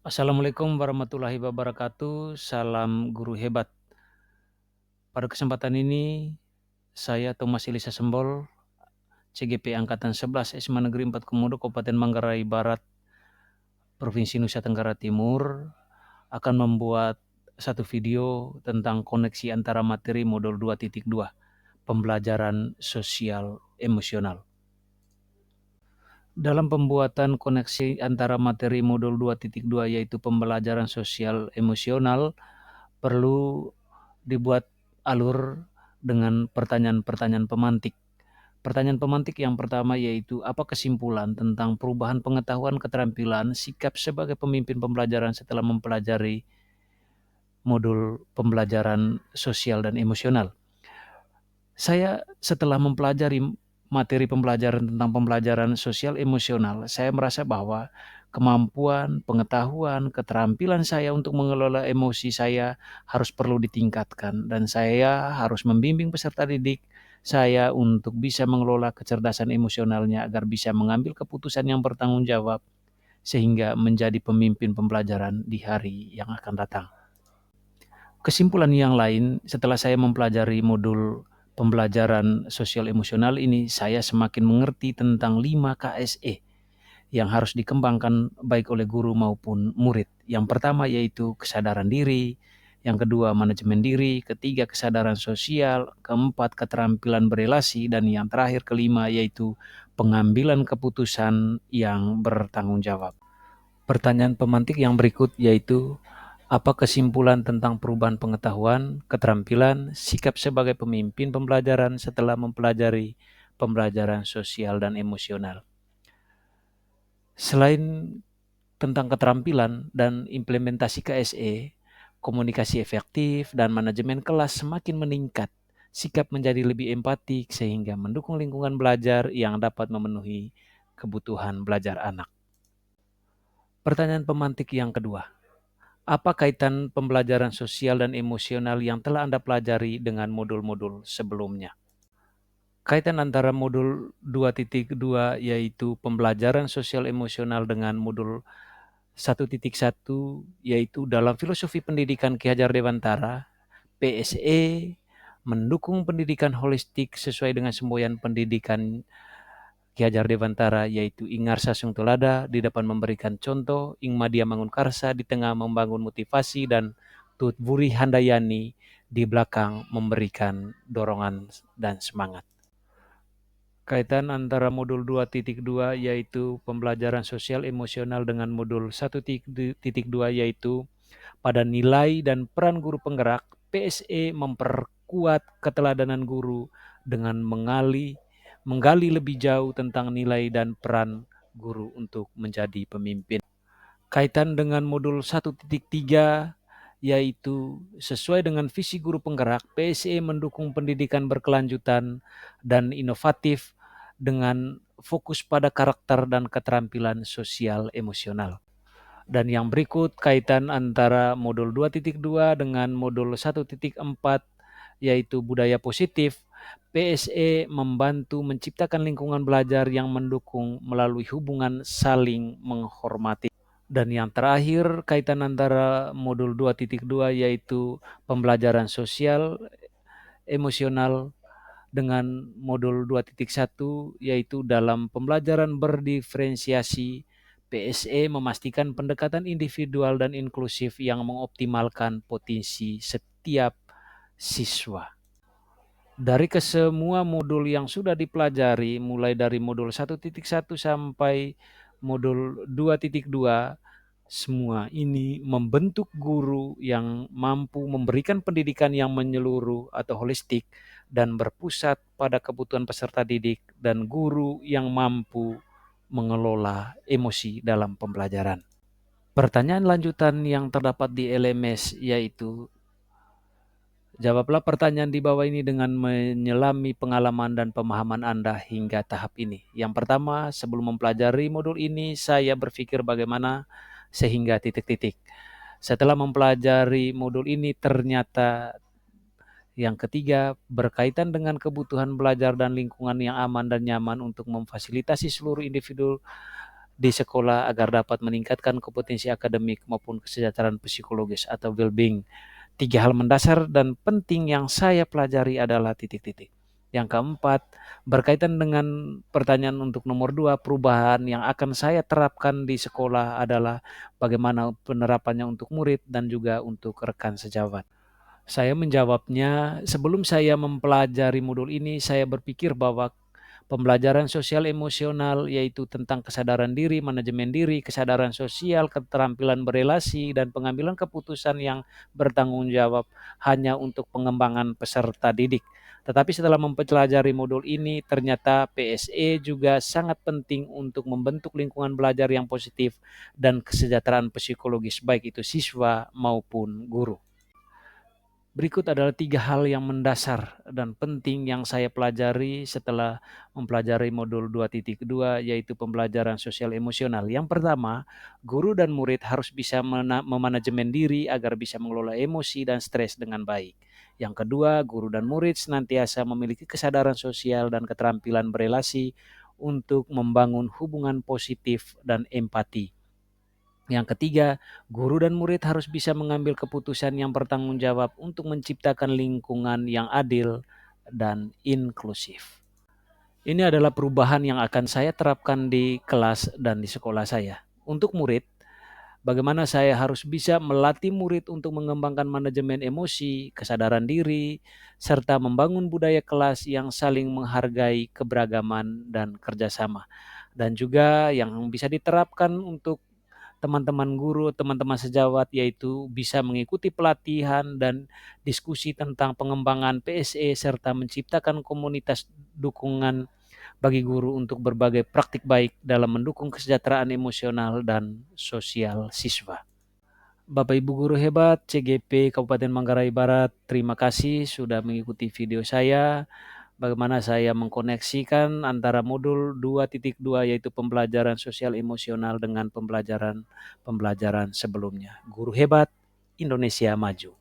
Assalamualaikum warahmatullahi wabarakatuh. Salam guru hebat. Pada kesempatan ini, saya Thomas Elisa Sembol, CGP Angkatan 11 SMA Negeri 4 Komodo, Kabupaten Manggarai Barat, Provinsi Nusa Tenggara Timur, akan membuat satu video tentang koneksi antara materi modul 2.2, pembelajaran sosial emosional. Dalam pembuatan koneksi antara materi modul 2.2 yaitu pembelajaran sosial emosional, perlu dibuat alur dengan pertanyaan-pertanyaan pemantik. Pertanyaan pemantik yang pertama yaitu apa kesimpulan tentang perubahan pengetahuan, keterampilan, sikap sebagai pemimpin pembelajaran setelah mempelajari modul pembelajaran sosial dan emosional. Saya setelah mempelajari materi pembelajaran tentang pembelajaran sosial emosional, saya merasa bahwa kemampuan, pengetahuan, keterampilan saya untuk mengelola emosi saya harus perlu ditingkatkan dan saya harus membimbing peserta didik saya untuk bisa mengelola kecerdasan emosionalnya agar bisa mengambil keputusan yang bertanggung jawab sehingga menjadi pemimpin pembelajaran di hari yang akan datang. Kesimpulan yang lain, setelah saya mempelajari modul pembelajaran sosial emosional ini, saya semakin mengerti tentang 5 KSE yang harus dikembangkan baik oleh guru maupun murid. Yang pertama yaitu kesadaran diri, yang kedua manajemen diri, ketiga kesadaran sosial, keempat keterampilan berelasi, dan yang terakhir kelima yaitu pengambilan keputusan yang bertanggung jawab. Pertanyaan pemantik yang berikut yaitu, apa kesimpulan tentang perubahan pengetahuan, keterampilan, sikap sebagai pemimpin pembelajaran setelah mempelajari pembelajaran sosial dan emosional? Selain tentang keterampilan dan implementasi KSE, komunikasi efektif dan manajemen kelas semakin meningkat. Sikap menjadi lebih empatik sehingga mendukung lingkungan belajar yang dapat memenuhi kebutuhan belajar anak. Pertanyaan pemantik yang kedua. Apa kaitan pembelajaran sosial dan emosional yang telah Anda pelajari dengan modul-modul sebelumnya? Kaitan antara modul 2.2 yaitu pembelajaran sosial emosional dengan modul 1.1 yaitu dalam filosofi pendidikan Ki Hajar Dewantara, PSE mendukung pendidikan holistik sesuai dengan semboyan pendidikan Ki Hajar Dewantara yaitu Ingarsa Sung Tolada di depan memberikan contoh, Ing Madia Mangunkarsa di tengah membangun motivasi, dan Tut Wuri Handayani di belakang memberikan dorongan dan semangat. Kaitan antara modul 2.2 yaitu pembelajaran sosial emosional dengan modul 1.2 yaitu pada nilai dan peran guru penggerak, PSE memperkuat keteladanan guru dengan menggali lebih jauh tentang nilai dan peran guru untuk menjadi pemimpin. Kaitan dengan modul 1.3 yaitu sesuai dengan visi guru penggerak, PSE mendukung pendidikan berkelanjutan dan inovatif dengan fokus pada karakter dan keterampilan sosial emosional. Dan yang berikut kaitan antara modul 2.2 dengan modul 1.4 yaitu budaya positif. PSE membantu menciptakan lingkungan belajar yang mendukung melalui hubungan saling menghormati. Dan yang terakhir kaitan antara modul 2.2 yaitu pembelajaran sosial emosional dengan modul 2.1 yaitu dalam pembelajaran berdiferensiasi, PSE memastikan pendekatan individual dan inklusif yang mengoptimalkan potensi setiap siswa. Dari kesemua modul yang sudah dipelajari, mulai dari modul 1.1 sampai modul 2.2, semua ini membentuk guru yang mampu memberikan pendidikan yang menyeluruh atau holistik dan berpusat pada kebutuhan peserta didik dan guru yang mampu mengelola emosi dalam pembelajaran. Pertanyaan lanjutan yang terdapat di LMS yaitu, jawablah pertanyaan di bawah ini dengan menyelami pengalaman dan pemahaman Anda hingga tahap ini. Yang pertama, sebelum mempelajari modul ini, saya berpikir bagaimana sehingga titik-titik. Setelah mempelajari modul ini, ternyata yang ketiga, berkaitan dengan kebutuhan belajar dan lingkungan yang aman dan nyaman untuk memfasilitasi seluruh individu di sekolah agar dapat meningkatkan kompetensi akademik maupun kesejahteraan psikologis atau well-being. 3 hal mendasar dan penting yang saya pelajari adalah titik-titik. Yang keempat, berkaitan dengan pertanyaan untuk nomor 2, perubahan yang akan saya terapkan di sekolah adalah bagaimana penerapannya untuk murid dan juga untuk rekan sejawat. Saya menjawabnya, sebelum saya mempelajari modul ini, saya berpikir bahwa pembelajaran sosial emosional yaitu tentang kesadaran diri, manajemen diri, kesadaran sosial, keterampilan berelasi, dan pengambilan keputusan yang bertanggung jawab hanya untuk pengembangan peserta didik. Tetapi setelah mempelajari modul ini, ternyata PSE juga sangat penting untuk membentuk lingkungan belajar yang positif dan kesejahteraan psikologis baik itu siswa maupun guru. Berikut adalah 3 hal yang mendasar dan penting yang saya pelajari setelah mempelajari modul 2.2 yaitu pembelajaran sosial emosional. Yang pertama, guru dan murid harus bisa memanajemen diri agar bisa mengelola emosi dan stres dengan baik. Yang kedua, guru dan murid senantiasa memiliki kesadaran sosial dan keterampilan berelasi untuk membangun hubungan positif dan empati. Yang ketiga, guru dan murid harus bisa mengambil keputusan yang bertanggung jawab untuk menciptakan lingkungan yang adil dan inklusif. Ini adalah perubahan yang akan saya terapkan di kelas dan di sekolah saya. Untuk murid, bagaimana saya harus bisa melatih murid untuk mengembangkan manajemen emosi, kesadaran diri, serta membangun budaya kelas yang saling menghargai keberagaman dan kerjasama. Dan juga yang bisa diterapkan untuk teman-teman guru, teman-teman sejawat, yaitu bisa mengikuti pelatihan dan diskusi tentang pengembangan PSE serta menciptakan komunitas dukungan bagi guru untuk berbagai praktik baik dalam mendukung kesejahteraan emosional dan sosial siswa. Bapak Ibu guru hebat CGP Kabupaten Manggarai Barat, terima kasih sudah mengikuti video saya. Bagaimana saya mengkoneksikan antara modul 2.2 yaitu pembelajaran sosial emosional dengan pembelajaran sebelumnya. Guru hebat, Indonesia maju.